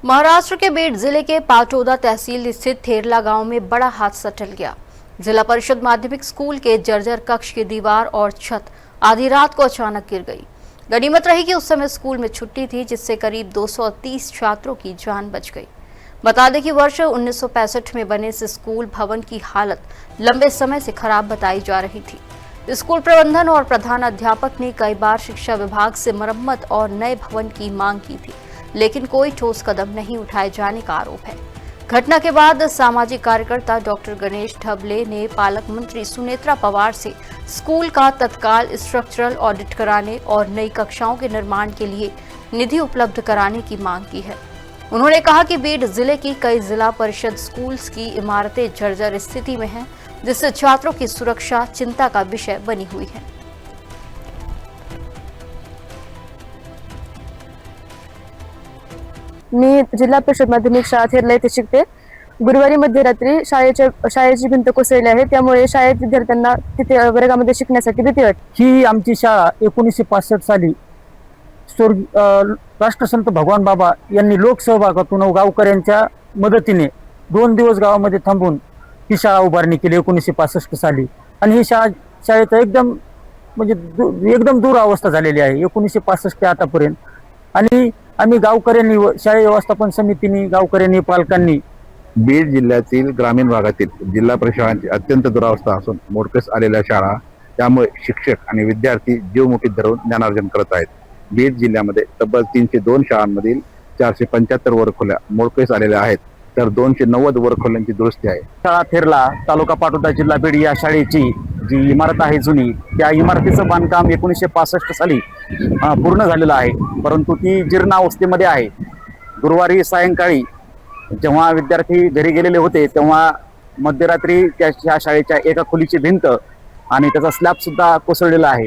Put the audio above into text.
महाराष्ट्र के बीड जिले के पाटोदा तहसील स्थित थेरला गांव में बड़ा हादसा टल गया। जिला परिषद माध्यमिक स्कूल के जर्जर कक्ष की दीवार और छत आधी रात को अचानक गिर गई। गनीमत रही कि उस समय स्कूल में छुट्टी थी, जिससे करीब 230 छात्रों की जान बच गई। बता दें कि वर्ष 1965 में बने इस स्कूल भवन की हालत लंबे समय से खराब बताई जा रही थी। स्कूल प्रबंधन और प्रधान अध्यापक ने कई बार शिक्षा विभाग से मरम्मत और नए भवन की मांग की थी, लेकिन कोई ठोस कदम नहीं उठाए जाने का आरोप है। घटना के बाद सामाजिक कार्यकर्ता डॉक्टर गणेश ढबले ने पालक मंत्री सुनेत्रा पवार से स्कूल का तत्काल स्ट्रक्चरल ऑडिट कराने और नई कक्षाओं के निर्माण के लिए निधि उपलब्ध कराने की मांग की है। उन्होंने कहा कि बीड जिले की कई जिला परिषद स्कूल्स की इमारतें जर्जर स्थिति में हैं, जिससे छात्रों की सुरक्षा चिंता का विषय बनी हुई है। मी जिल्हा परिषद माध्यमिक शाळा थेरला येथे शिकते। गुरुवारी मध्यरात्री शाळेची भिंत कोसळली आहे, त्यामुळे शाळेत विद्यार्थ्यांना तिथे वर्गामध्ये शिकण्यासाठी भीती वाटते। ही आमची शाळा 1965 साली राष्ट्रसंत भगवान बाबा यांनी लोकसहभागातून गावकऱ्यांच्या मदतीने 2 दिवस गावामध्ये थांबून ही शाळा उभारणी केली 1965 साली। आणि ही शाळेचा एकदम दूर अवस्था झालेली आहे 1965 ते आतापर्यंत। आणि आम्ही गावकऱ्यांनी शाळा व्यवस्थापन समितीने गावकऱ्यांनी पालकांनी बीड जिल्ह्यातील ग्रामीण भागातील जिल्हा परिषदांची अत्यंत दुरावस्था असून मोडकस आलेल्या शाळा, त्यामुळे शिक्षक आणि विद्यार्थी जीव मुठीत धरून ज्ञानार्जन करत आहेत। बीड जिल्ह्यामध्ये तब्बल 302 शाळांमधील 475 वर्गखोल्या मोडकस आलेल्या आहेत, तर 290 वर्गखोल्यांची दुरुस्ती आहे। शाळा थेरला तालुका पाटोदा जिल्हा बीड या शाळेची जी इमारत आहे जुनी, त्या इमारतीचं बांधकाम 1965 साली पूर्ण झालेलं आहे, परंतु ती जीर्ण अवस्थेमध्ये आहे। गुरुवारी सायंकाळी जेव्हा विद्यार्थी घरी गेलेले होते, तेव्हा मध्यरात्री त्या शाळेच्या एका खोलीची भिंत आणि त्याचा स्लॅब सुद्धा कोसळलेला आहे।